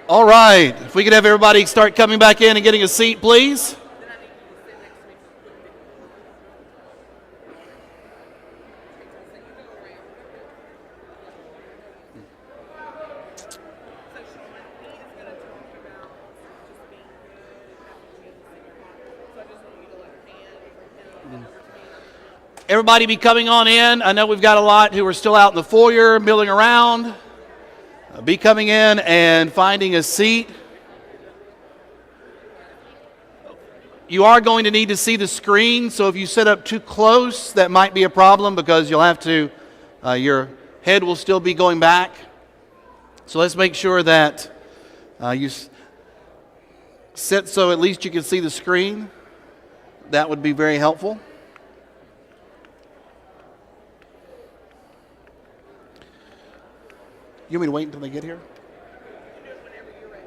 All right, if we could have everybody start coming back in and getting a seat, please. Everybody be coming on in. I know we've got a lot who are still out in the foyer, milling around. Be coming in and finding a seat. You are going to need to see the screen, so if you sit up too close, that might be a problem because you'll have to, your head will still be going back. So let's make sure that you sit so at least you can see the screen. That would be very helpful. You want me to wait until they get here? You do it whenever you're ready.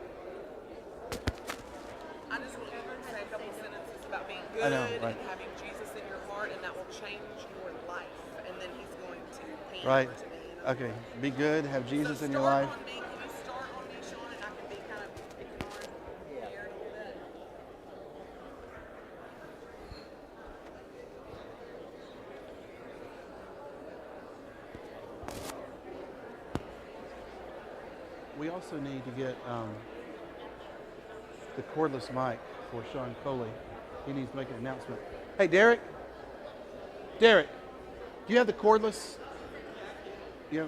I just want you to say a couple sentences about being good right. and having Jesus in your heart, and that will change your life. And then he's going to hand Right. over to me. Okay. Be good. Have Jesus So in your life. Can you start on me, Sean, and I can be kind of ignoring here a little bit? We also need to get the cordless mic for Sean Coley. He needs to make an announcement. Hey, Derek. Derek, do you have the cordless? Yeah.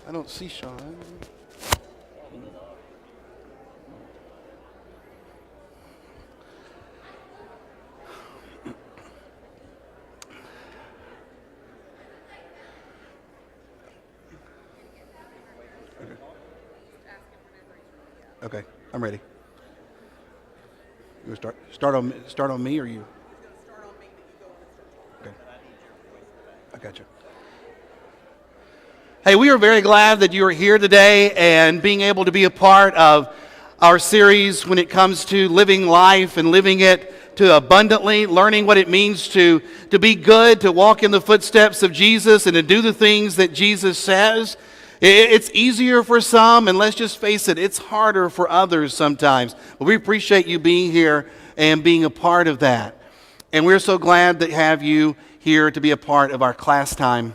I don't see Sean. Okay, I'm ready. You want to start on me or you? He's going to start on me, but you go on the Okay. I got you. Hey, we are very glad that you are here today and being able to be a part of our series when it comes to living life and living it to abundantly, learning what it means to be good, to walk in the footsteps of Jesus and to do the things that Jesus says. It's easier for some, and let's just face it, it's harder for others sometimes. But we appreciate you being here and being a part of that. And we're so glad to have you here to be a part of our class time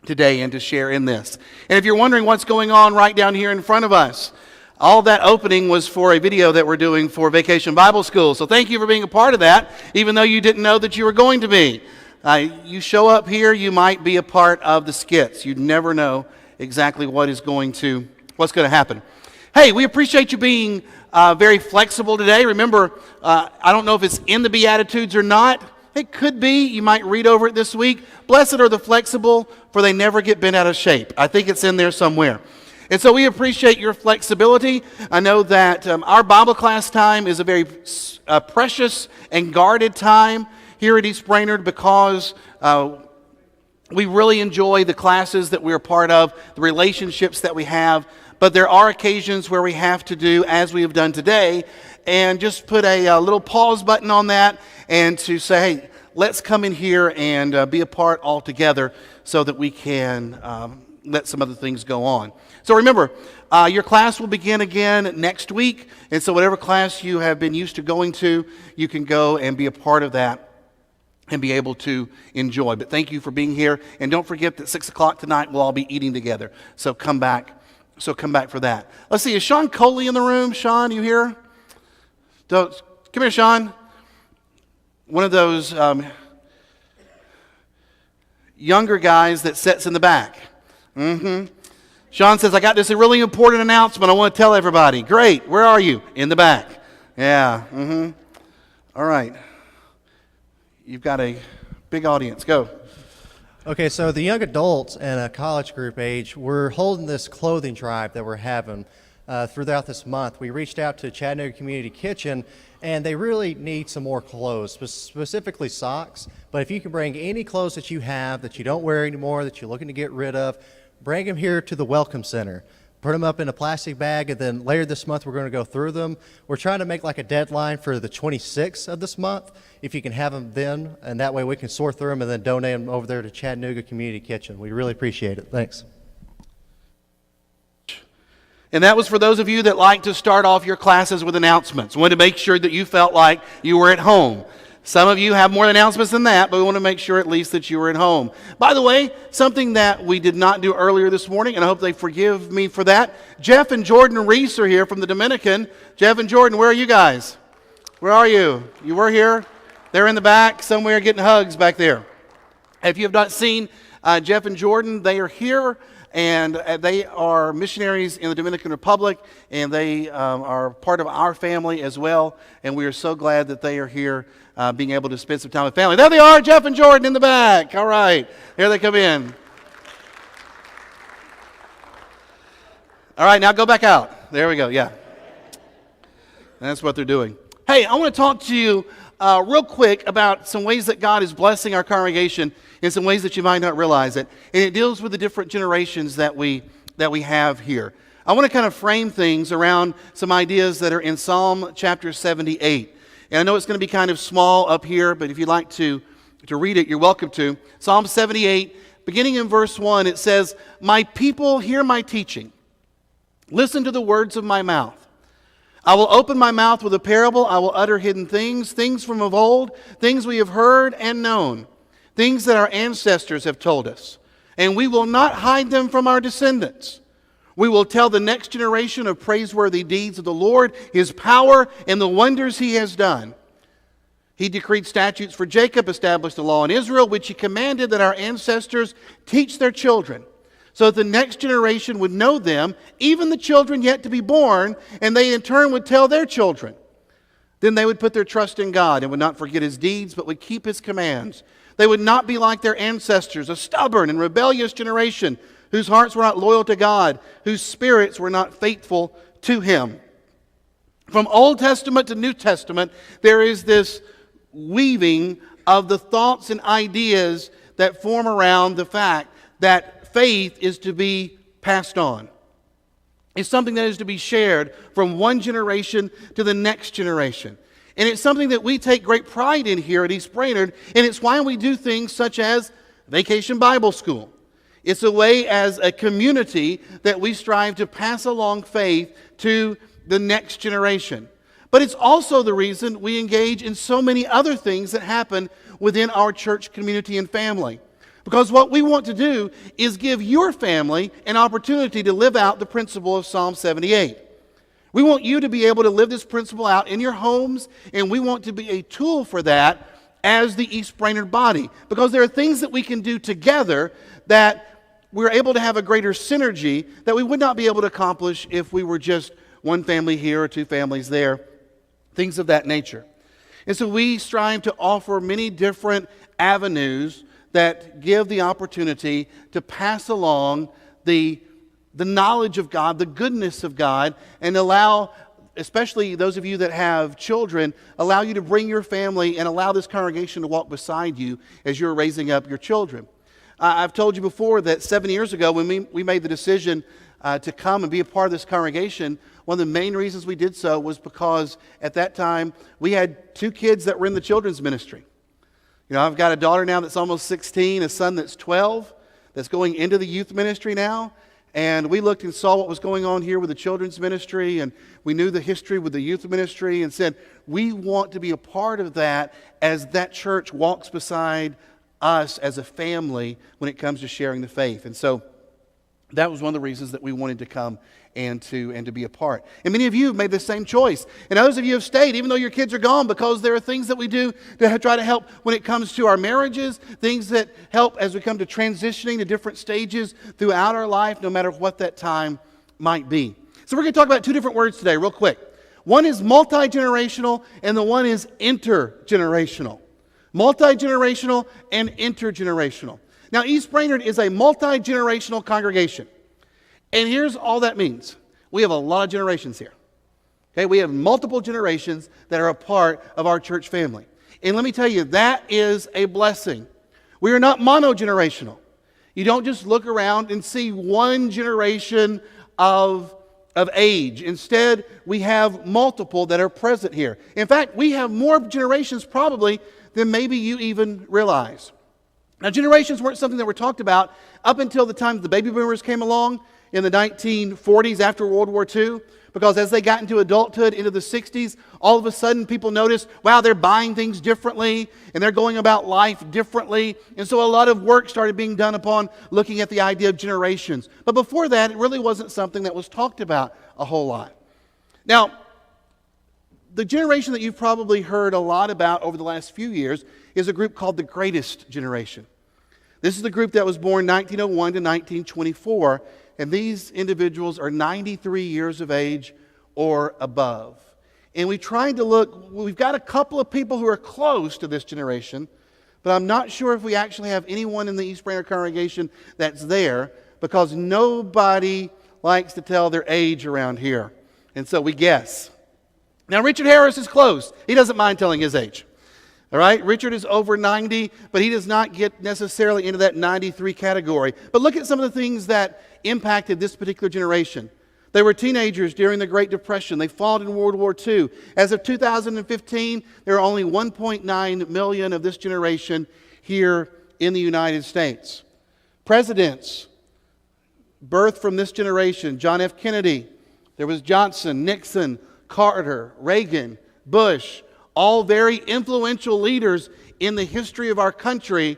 today and to share in this. And if you're wondering what's going on right down here in front of us, all that opening was for a video that we're doing for Vacation Bible School. So thank you for being a part of that, even though you didn't know that you were going to be. You show up here, you might be a part of the skits. You never know exactly what's going to happen. Hey, we appreciate you being very flexible today. Remember, I don't know if it's in the Beatitudes or not. It could be. You might read over it this week. Blessed are the flexible, for they never get bent out of shape. I think it's in there somewhere. And so we appreciate your flexibility. I know that our Bible class time is a very precious and guarded time here at East Brainerd because we really enjoy the classes that we're a part of, the relationships that we have, but there are occasions where we have to do, as we have done today, and just put a little pause button on that and to say, hey, let's come in here and be a part all together so that we can let some other things go on. So remember, your class will begin again next week, and so whatever class you have been used to going to, you can go and be a part of that and be able to enjoy. But thank you for being here. And don't forget that 6 o'clock tonight we'll all be eating together. So come back for that. Let's see, is Sean Coley in the room? Sean, you here? Come here, Sean. One of those younger guys that sits in the back. Sean says, I got this really important announcement I want to tell everybody. Great. Where are you? In the back. Yeah. All right. You've got a big audience. Go. Okay, so the young adults and a college group age, we're holding this clothing drive that we're having throughout this month. We reached out to Chattanooga Community Kitchen, and they really need some more clothes, specifically socks. But if you can bring any clothes that you have that you don't wear anymore, that you're looking to get rid of, bring them here to the Welcome Center. Put them up in a plastic bag, and then later this month we're going to go through them. We're trying to make like a deadline for the 26th of this month, if you can have them then, and that way we can sort through them and then donate them over there to Chattanooga Community Kitchen. We really appreciate it. Thanks. And that was for those of you that like to start off your classes with announcements. We wanted to make sure that you felt like you were at home. Some of you have more announcements than that, but we want to make sure at least that you were at home. By the way, something that we did not do earlier this morning, and I hope they forgive me for that. Jeff and Jordan Reese are here from the Dominican. Jeff and Jordan, where are you guys? Where are you? You were here? They're in the back somewhere getting hugs back there. If you have not seen Jeff and Jordan, they are here, and they are missionaries in the Dominican Republic, and they are part of our family as well, and we are so glad that they are here being able to spend some time with family. There they are, Jeff and Jordan in the back. All right, here they come in. All right, now go back out. There we go, yeah. That's what they're doing. Hey, I want to talk to you real quick about some ways that God is blessing our congregation in some ways that you might not realize it. And it deals with the different generations that we have here. I want to kind of frame things around some ideas that are in Psalm chapter 78. And I know it's going to be kind of small up here, but if you'd like to read it, you're welcome to. Psalm 78, beginning in verse 1, it says, "My people hear my teaching. Listen to the words of my mouth. I will open my mouth with a parable. I will utter hidden things, things from of old, things we have heard and known, things that our ancestors have told us. And we will not hide them from our descendants. We will tell the next generation of praiseworthy deeds of the Lord, his power, and the wonders he has done. He decreed statutes for Jacob, established a law in Israel, which he commanded that our ancestors teach their children, so that the next generation would know them, even the children yet to be born, and they in turn would tell their children. Then they would put their trust in God and would not forget his deeds, but would keep his commands. They would not be like their ancestors, a stubborn and rebellious generation, whose hearts were not loyal to God, whose spirits were not faithful to him." From Old Testament to New Testament, there is this weaving of the thoughts and ideas that form around the fact that faith is to be passed on. It's something that is to be shared from one generation to the next generation. And it's something that we take great pride in here at East Brainerd, and it's why we do things such as Vacation Bible School. It's a way as a community that we strive to pass along faith to the next generation. But it's also the reason we engage in so many other things that happen within our church community and family. Because what we want to do is give your family an opportunity to live out the principle of Psalm 78. We want you to be able to live this principle out in your homes, and we want to be a tool for that as the East Brainerd body. Because there are things that we can do together that we're able to have a greater synergy that we would not be able to accomplish if we were just one family here or two families there, things of that nature. And so we strive to offer many different avenues that give the opportunity to pass along the knowledge of God, the goodness of God, and allow, especially those of you that have children, allow you to bring your family and allow this congregation to walk beside you as you're raising up your children. I've told you before that 7 years ago when we made the decision to come and be a part of this congregation, one of the main reasons we did so was because at that time we had 2 kids that were in the children's ministry. You know, I've got a daughter now that's almost 16, a son that's 12, that's going into the youth ministry now. And we looked and saw what was going on here with the children's ministry, and we knew the history with the youth ministry, and said, we want to be a part of that as that church walks beside us as a family when it comes to sharing the faith. And so that was one of the reasons that we wanted to come and to be a part. And many of you have made the same choice. And others of you have stayed, even though your kids are gone, because there are things that we do to try to help when it comes to our marriages, things that help as we come to transitioning to different stages throughout our life, no matter what that time might be. So we're going to talk about 2 different words today, real quick. One is multi-generational, and the one is intergenerational. Multi-generational and intergenerational. Now, East Brainerd is a multi-generational congregation. And here's all that means. We have a lot of generations here. Okay, we have multiple generations that are a part of our church family. And let me tell you, that is a blessing. We are not mono-generational. You don't just look around and see one generation of age. Instead, we have multiple that are present here. In fact, we have more generations probably than maybe you even realize. Now, generations weren't something that were talked about up until the time that the baby boomers came along in the 1940s after World War II, because as they got into adulthood, into the 60s, all of a sudden people noticed, wow, they're buying things differently and they're going about life differently. And so a lot of work started being done upon looking at the idea of generations. But before that, it really wasn't something that was talked about a whole lot. Now, the generation that you've probably heard a lot about over the last few years is a group called the Greatest Generation. This is the group that was born 1901 to 1924, and these individuals are 93 years of age or above. And we tried to look, we've got a couple of people who are close to this generation, but I'm not sure if we actually have anyone in the East Brainerd congregation that's there, because nobody likes to tell their age around here. And so we guess. Now, Richard Harris is close. He doesn't mind telling his age. All right? Richard is over 90, but he does not get necessarily into that 93 category. But look at some of the things that impacted this particular generation. They were teenagers during the Great Depression. They fought in World War II. As of 2015, there are only 1.9 million of this generation here in the United States. Presidents birthed from this generation: John F. Kennedy, there was Johnson, Nixon, Carter, Reagan, Bush, all very influential leaders in the history of our country,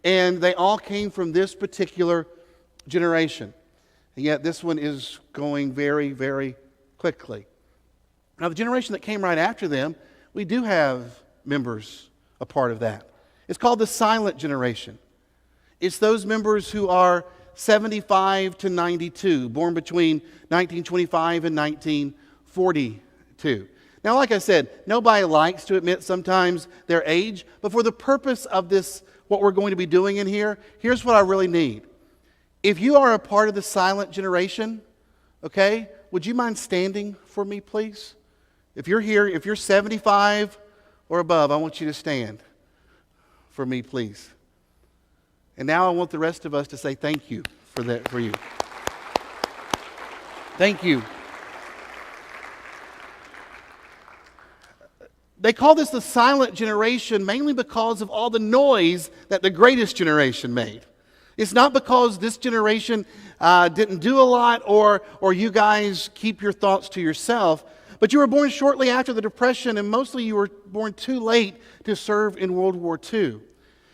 and they all came from this particular generation. And yet this one is going very, very quickly. Now, the generation that came right after them, we do have members a part of that. It's called the silent generation. It's those members who are 75 to 92, born between 1925 and 1942. Now, like I said, nobody likes to admit sometimes their age, but for the purpose of this, what we're going to be doing in here, here's what I really need. If you are a part of the silent generation, okay, would you mind standing for me, please? If you're here, if you're 75 or above, I want you to stand for me, please. And now I want the rest of us to say thank you for that, for you. Thank you. They call this the silent generation mainly because of all the noise that the Greatest Generation made. It's not because this generation didn't do a lot, or you guys keep your thoughts to yourself, but you were born shortly after the Depression, and mostly you were born too late to serve in World War II.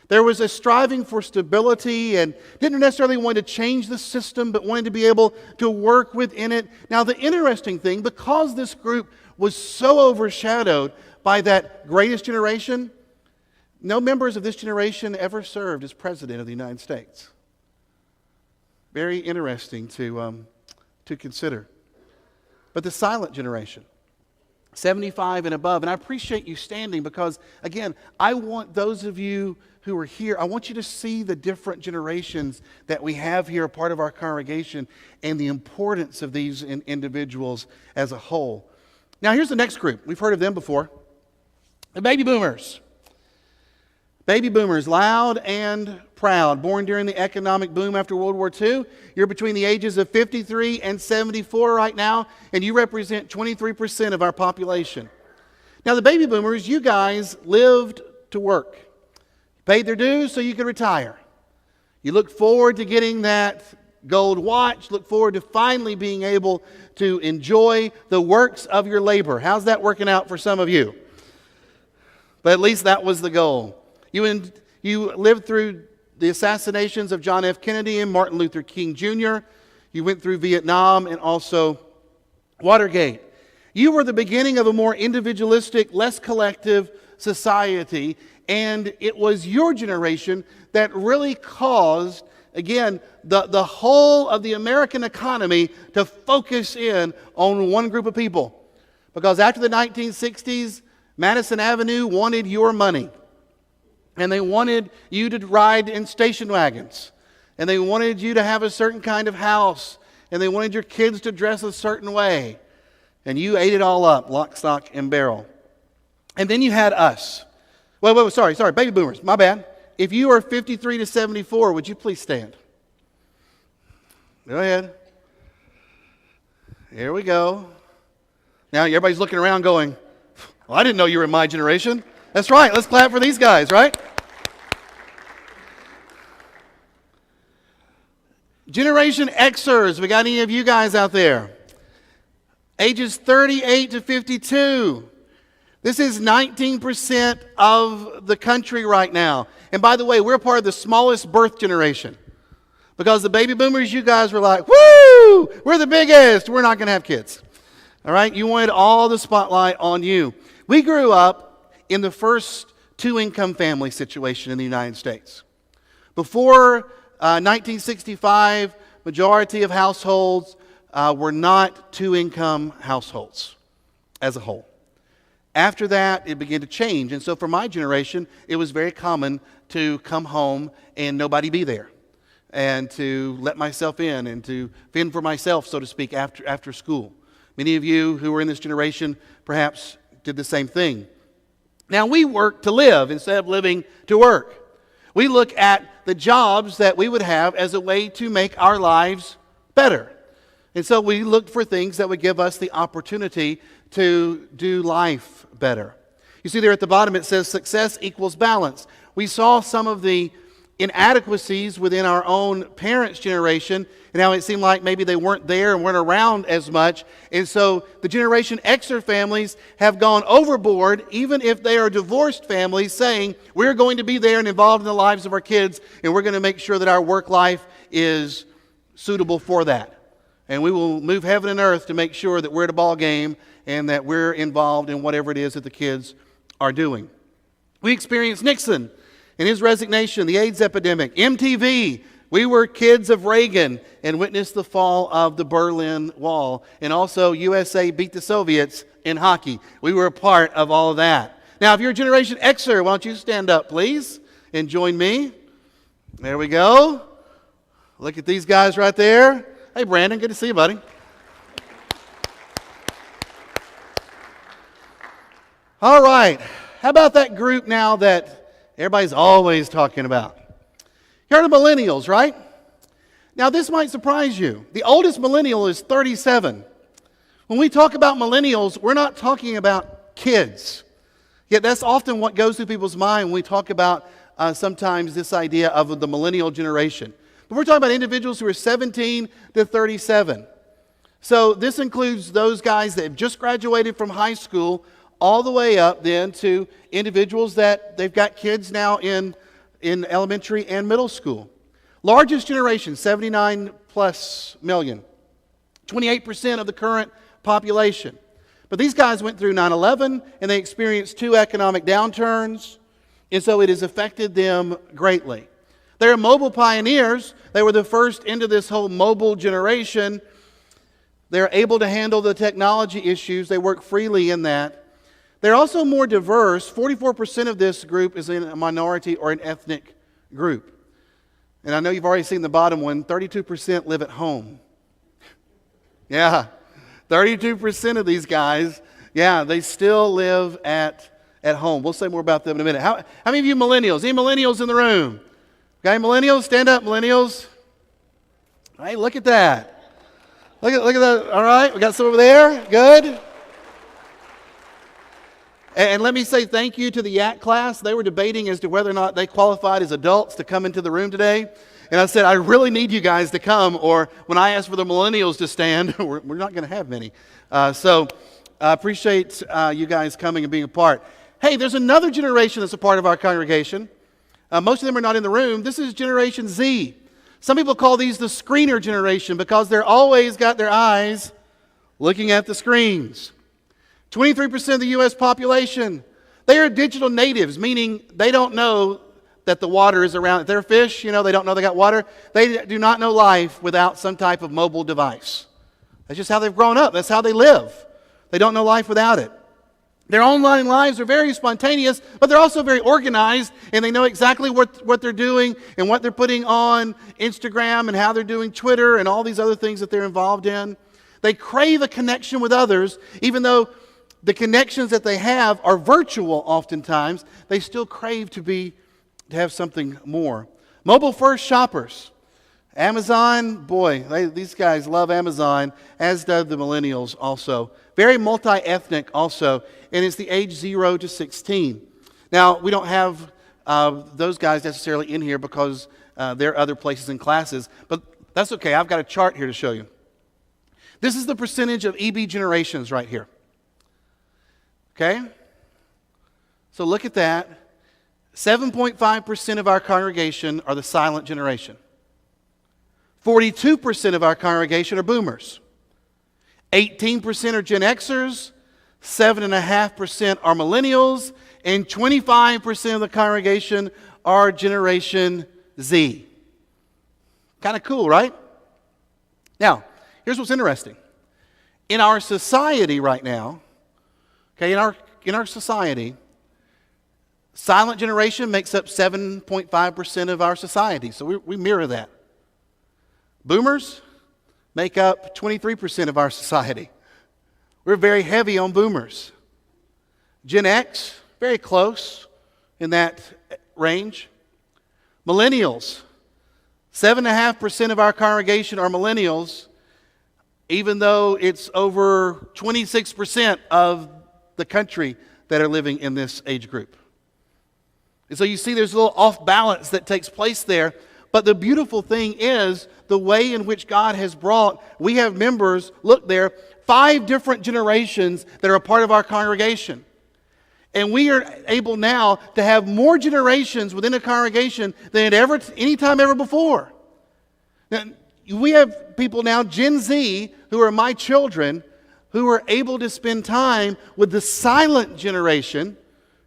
There was a striving for stability and didn't necessarily want to change the system, but wanted to be able to work within it. Now, the interesting thing, because this group was so overshadowed by that Greatest Generation, no members of this generation ever served as President of the United States. Very interesting to consider. But the silent generation, 75 and above, and I appreciate you standing because, again, I want those of you who are here, I want you to see the different generations that we have here, a part of our congregation, and the importance of these individuals as a whole. Now, here's the next group. We've heard of them before. The baby boomers. Baby boomers, loud and proud, born during the economic boom after World War II. You're between the ages of 53 and 74 right now, and you represent 23% of our population. Now, the baby boomers, you guys lived to work. You paid their dues so you could retire. You look forward to getting that gold watch, look forward to finally being able to enjoy the works of your labor. How's that working out for some of you? But at least that was the goal. You lived through the assassinations of John F. Kennedy and Martin Luther King Jr. You went through Vietnam and also Watergate. You were the beginning of a more individualistic, less collective society, and it was your generation that really caused, again, the whole of the American economy to focus in on one group of people. Because after the 1960s, Madison Avenue wanted your money. And they wanted you to ride in station wagons. And they wanted you to have a certain kind of house. And they wanted your kids to dress a certain way. And you ate it all up, lock, stock, and barrel. And then you had us. Sorry, baby boomers, my bad. If you are 53 to 74, would you please stand? Go ahead. Here we go. Now everybody's looking around going, well, I didn't know you were in my generation. That's right, let's clap for these guys, right? Generation Xers, we got any of you guys out there? Ages 38 to 52. This is 19% of the country right now. And by the way, we're part of the smallest birth generation. Because the baby boomers, you guys were like, woo, we're the biggest. We're not going to have kids. All right? You wanted all the spotlight on you. We grew up in the first two-income family situation in the United States. Before 1965, majority of households were not two-income households as a whole. After that, it began to change. And so for my generation, it was very common to come home and nobody be there, and to let myself in and to fend for myself, so to speak, after school. Many of you who were in this generation perhaps did the same thing. Now, we work to live instead of living to work. We look at the jobs that we would have as a way to make our lives better. And so we looked for things that would give us the opportunity to do life better. You see there at the bottom it says success equals balance. We saw some of the inadequacies within our own parents' generation and how it seemed like maybe they weren't there and weren't around as much. And so the Generation Xer families have gone overboard, even if they are divorced families, saying we're going to be there and involved in the lives of our kids, and we're going to make sure that our work life is suitable for that. And we will move heaven and earth to make sure that we're at a ball game and that we're involved in whatever it is that the kids are doing. We experienced Nixon and his resignation, the AIDS epidemic, MTV. We were kids of Reagan and witnessed the fall of the Berlin Wall. And also USA beat the Soviets in hockey. We were a part of all of that. Now, if you're a Generation Xer, why don't you stand up, please, and join me. There we go. Look at these guys right there. Hey, Brandon, good to see you, buddy. All right. How about that group now that everybody's always talking about? You heard of millennials, right? Now, this might surprise you. The oldest millennial is 37. When we talk about millennials, we're not talking about kids. Yet that's often what goes through people's mind when we talk about sometimes this idea of the millennial generation. But we're talking about individuals who are 17 to 37. So this includes those guys that have just graduated from high school all the way up then to individuals that they've got kids now in elementary and middle school. Largest generation, 79 plus million. 28% of the current population. But these guys went through 9/11 and they experienced 2 economic downturns, and so it has affected them greatly. They're mobile pioneers. They were the first into this whole mobile generation. They're able to handle the technology issues. They work freely in that. They're also more diverse. 44% of this group is in a minority or an ethnic group. And I know you've already seen the bottom one. 32% live at home. Yeah, 32% of these guys, they still live at home. We'll say more about them in a minute. How many of you millennials? Any millennials in the room? Okay, millennials, stand up, millennials. Hey, look at that. Look at that. All right, we got some over there. Good. And let me say thank you to the YAC class. They were debating as to whether or not they qualified as adults to come into the room today. And I said, I really need you guys to come, or when I ask for the millennials to stand, we're not going to have many. So I appreciate you guys coming and being a part. Hey, there's another generation that's a part of our congregation. Most of them are not in the room. This is Generation Z. Some people call these the screener generation because they're always got their eyes looking at the screens. 23% of the U.S. population, they are digital natives, meaning they don't know that the water is around. They're fish, they don't know they got water. They do not know life without some type of mobile device. That's just how they've grown up. That's how they live. They don't know life without it. Their online lives are very spontaneous, but they're also very organized, and they know exactly what they're doing and what they're putting on Instagram and how they're doing Twitter and all these other things that they're involved in. They crave a connection with others, even though the connections that they have are virtual oftentimes. They still crave to have something more. Mobile first shoppers. Amazon, boy, these guys love Amazon, as do the millennials also. Very multi-ethnic also, and it's the age 0 to 16. Now, we don't have those guys necessarily in here because they're other places and classes, but That's okay. I've got a chart here to show you. This is the percentage of EB generations right here. Okay? So look at that. 7.5% of our congregation are the silent generation. 42% of our congregation are boomers. 18% are Gen Xers. 7.5% are millennials. And 25% of the congregation are Generation Z. Kind of cool, right? Now, here's what's interesting. In our society right now, okay, in our society, silent generation makes up 7.5% of our society. So we mirror that. Boomers make up 23% of our society. We're very heavy on boomers. Gen X, very close in that range. Millennials, 7.5% of our congregation are millennials, even though it's over 26% of the country that are living in this age group. And so you see there's a little off balance that takes place there. But the beautiful thing is the way in which God has brought, we have members, look there, 5 different generations that are a part of our congregation. And we are able now to have more generations within a congregation than any time ever before. Now, we have people now, Gen Z, who are my children, who are able to spend time with the silent generation.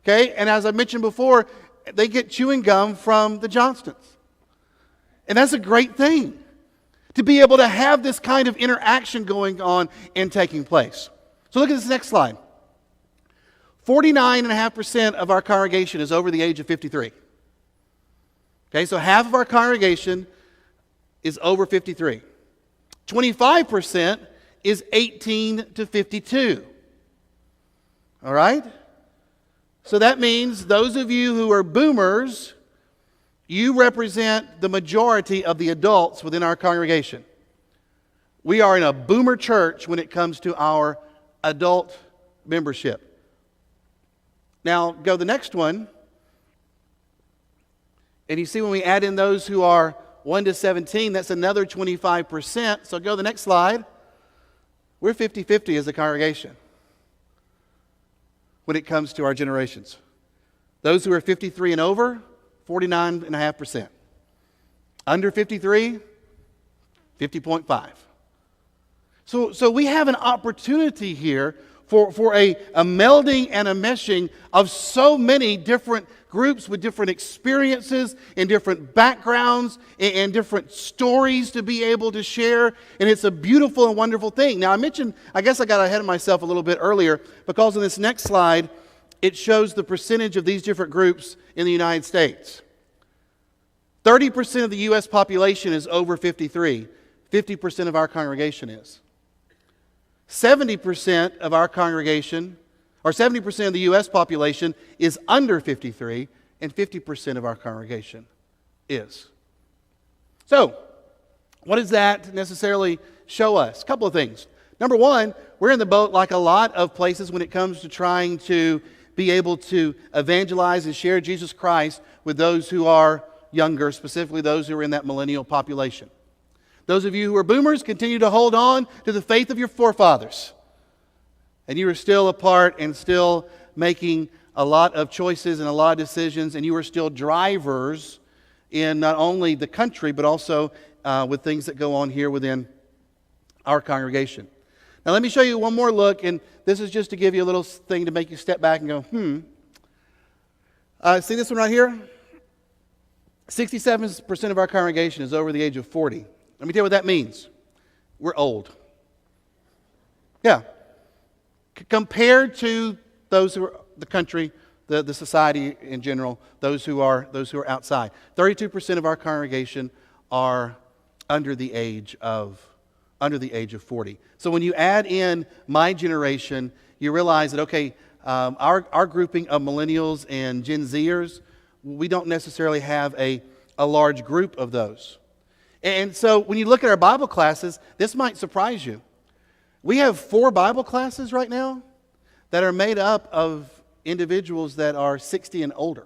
Okay, and as I mentioned before, they get chewing gum from the Johnstons. And that's a great thing, to be able to have this kind of interaction going on and taking place. So look at this next slide. 49.5% of our congregation is over the age of 53. Okay, so half of our congregation is over 53. 25% is 18 to 52. All right? So that means those of you who are boomers, you represent the majority of the adults within our congregation. We are in a boomer church when it comes to our adult membership. Now, go to the next one. And you see when we add in those who are 1 to 17, that's another 25%. So go to the next slide. We're 50-50 as a congregation when it comes to our generations. Those who are 53 and over, 49.5%. Under 53, 50.5. So we have an opportunity here for a melding and a meshing of so many different groups with different experiences and different backgrounds and different stories to be able to share. And it's a beautiful and wonderful thing. Now I guess I got ahead of myself a little bit earlier, because in this next slide, it shows the percentage of these different groups in the United States. 30% of the U.S. population is over 53. 50% of our congregation is. 70% of our congregation, or 70% of the U.S. population is under 53, and 50% of our congregation is. So, what does that necessarily show us? A couple of things. Number one, we're in the boat like a lot of places when it comes to trying to be able to evangelize and share Jesus Christ with those who are younger, specifically those who are in that millennial population. Those of you who are boomers, continue to hold on to the faith of your forefathers. And you are still a part and still making a lot of choices and a lot of decisions, and you are still drivers in not only the country, but also with things that go on here within our congregation. Now let me show you one more look, and this is just to give you a little thing to make you step back and go, see this one right here? 67% of our congregation is over the age of 40. Let me tell you what that means. We're old. Yeah. Compared to those who are the country, the society in general, those who are outside. 32% of our congregation are under the age of 40. So when you add in my generation, you realize that our grouping of millennials and Gen Zers, we don't necessarily have a large group of those. And so when you look at our Bible classes, this might surprise you. We have 4 Bible classes right now that are made up of individuals that are 60 and older.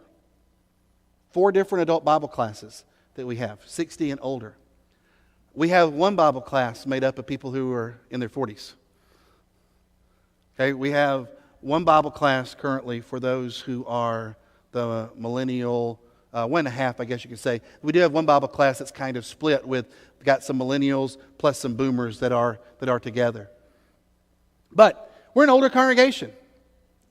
4 different adult Bible classes that we have, 60 and older. we have one Bible class made up of people who are in their 40s. Okay, we have one Bible class currently for those who are the millennial, 1.5, I guess you could say. We do have one Bible class that's kind of split with, got some millennials plus some boomers that are together. But we're an older congregation.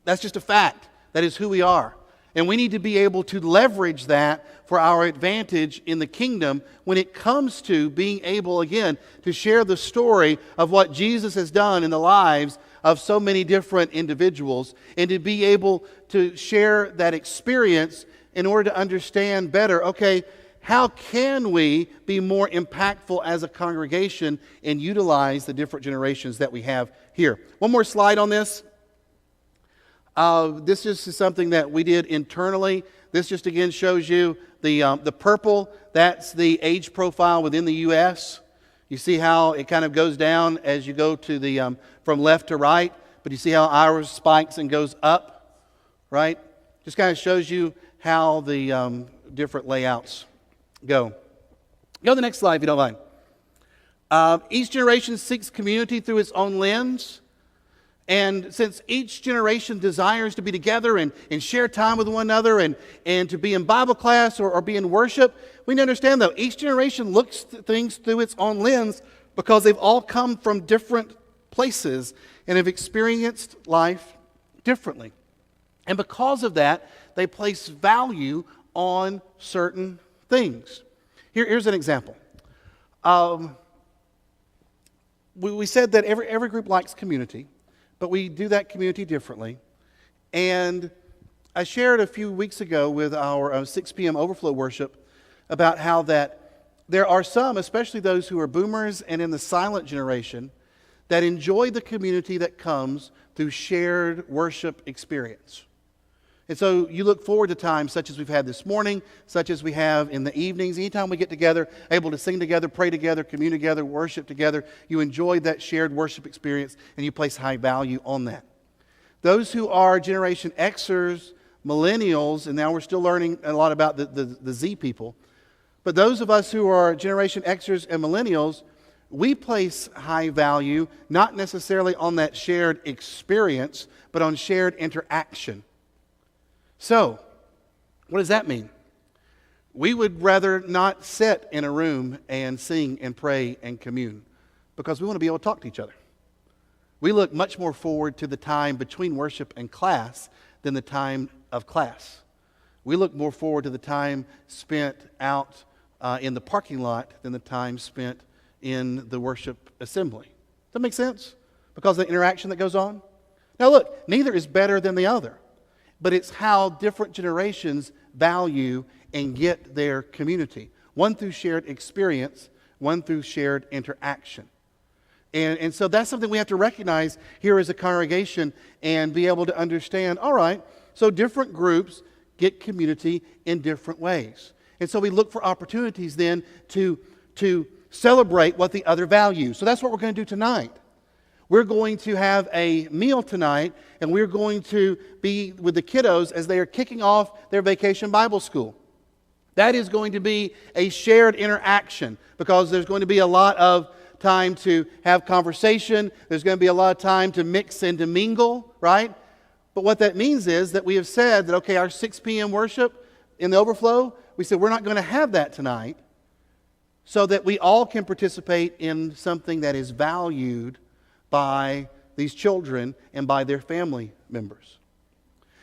That's just a fact. That is who we are. And we need to be able to leverage that for our advantage in the kingdom when it comes to being able, again, to share the story of what Jesus has done in the lives of so many different individuals, and to be able to share that experience in order to understand better, okay, how can we be more impactful as a congregation and utilize the different generations that we have here? One more slide on this. This is something that we did internally. This just again shows you the purple. That's the age profile within the U.S. You see how it kind of goes down as you go to the from left to right, but you see how ours spikes and goes up, right? Just kind of shows you how the different layouts go. Go to the next slide if you don't mind. Each generation seeks community through its own lens. And since each generation desires to be together and share time with one another and to be in Bible class or be in worship, we need to understand, though, each generation looks at things through its own lens because they've all come from different places and have experienced life differently. And because of that, they place value on certain things. Here's an example. We said that every group likes community, but we do that community differently. And I shared a few weeks ago with our 6 p.m. overflow worship about how that there are some, especially those who are boomers and in the silent generation, that enjoy the community that comes through shared worship experience. And so you look forward to times such as we've had this morning, such as we have in the evenings. Anytime we get together, able to sing together, pray together, commune together, worship together, you enjoy that shared worship experience and you place high value on that. Those who are Generation Xers, millennials, and now we're still learning a lot about the Z people, but those of us who are Generation Xers and millennials, we place high value not necessarily on that shared experience, but on shared interaction. So, what does that mean? We would rather not sit in a room and sing and pray and commune because we want to be able to talk to each other. We look much more forward to the time between worship and class than the time of class. We look more forward to the time spent out in the parking lot than the time spent in the worship assembly. Does that make sense? Because of the interaction that goes on? Now look, neither is better than the other. But it's how different generations value and get their community. One through shared experience, one through shared interaction. And so that's something we have to recognize here as a congregation and be able to understand, all right, so different groups get community in different ways. And so we look for opportunities then to celebrate what the other values. So that's what we're going to do tonight. We're going to have a meal tonight, and we're going to be with the kiddos as they are kicking off their vacation Bible school. That is going to be a shared interaction because there's going to be a lot of time to have conversation. There's going to be a lot of time to mix and to mingle, right? But what that means is that we have said that, okay, our 6 p.m. worship in the overflow, we said we're not going to have that tonight so that we all can participate in something that is valued by these children and by their family members.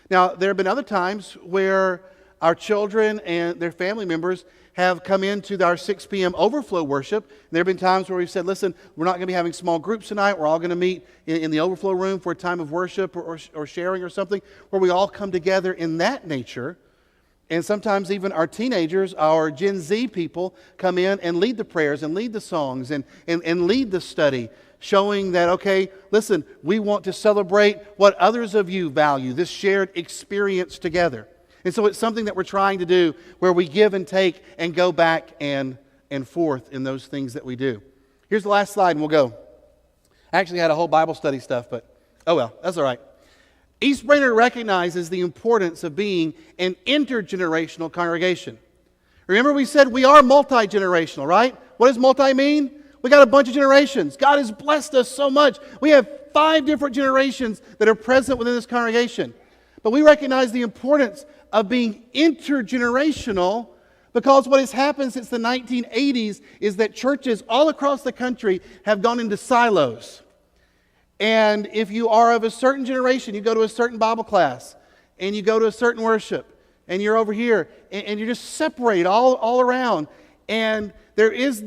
Now, there have been other times where our children and their family members have come into our 6 p.m. overflow worship. There have been times where we've said, listen, we're not going to be having small groups tonight. We're all going to meet in the overflow room for a time of worship or sharing or something, where we all come together in that nature. And sometimes even our teenagers, our Gen Z people, come in and lead the prayers and lead the songs and lead the study, showing that, okay, listen, we want to celebrate what others of you value, this shared experience together. And so it's something that we're trying to do where we give and take and go back and forth in those things that we do. Here's the last slide and we'll go. I actually had a whole Bible study stuff, but oh well, that's all right. East Brainerd recognizes the importance of being an intergenerational congregation. Remember we said we are multi-generational, right? What does multi mean? We got a bunch of generations. God has blessed us so much. We have 5 different generations that are present within this congregation. But we recognize the importance of being intergenerational, because what has happened since the 1980s is that churches all across the country have gone into silos. And if you are of a certain generation, you go to a certain Bible class, and you go to a certain worship, and you're over here, and you're just separated all around. And there is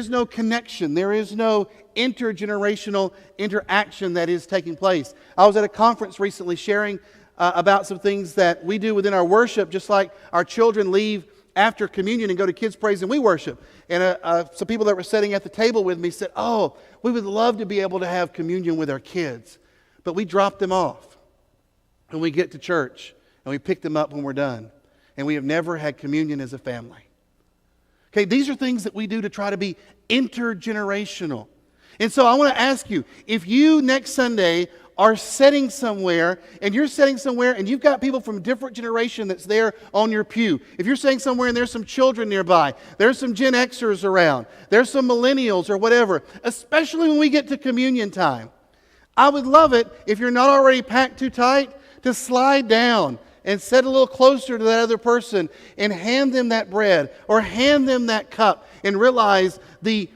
no connection. There is no intergenerational interaction that is taking place. I was at a conference recently sharing about some things that we do within our worship, just like our children leave after communion and go to kids' praise and we worship. And some people that were sitting at the table with me said, "Oh, we would love to be able to have communion with our kids, but we drop them off when we get to church and we pick them up when we're done. And we have never had communion as a family." Okay, these are things that we do to try to be intergenerational. And so I want to ask you, if you next Sunday are sitting somewhere, and you're sitting somewhere and you've got people from a different generation that's there on your pew. If you're sitting somewhere and there's some children nearby, there's some Gen Xers around, there's some millennials or whatever, especially when we get to communion time, I would love it if you're not already packed too tight to slide down and sit a little closer to that other person and hand them that bread or hand them that cup and realize the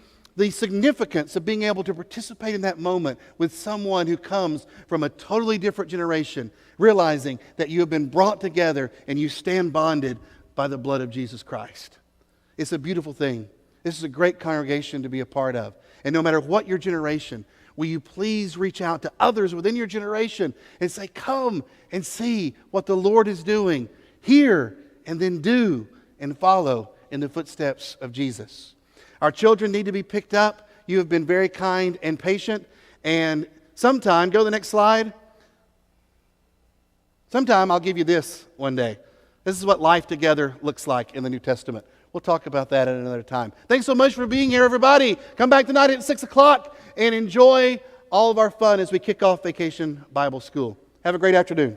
significance of being able to participate in that moment with someone who comes from a totally different generation, realizing that you have been brought together and you stand bonded by the blood of Jesus Christ. It's a beautiful thing. This is a great congregation to be a part of. And no matter what your generation, will you please reach out to others within your generation and say, "Come and see what the Lord is doing. Hear and then do and follow in the footsteps of Jesus." Our children need to be picked up. You have been very kind and patient. And sometime, go to the next slide. Sometime I'll give you this one day. This is what life together looks like in the New Testament. We'll talk about that at another time. Thanks so much for being here, everybody. Come back tonight at 6 o'clock and enjoy all of our fun as we kick off Vacation Bible School. Have a great afternoon.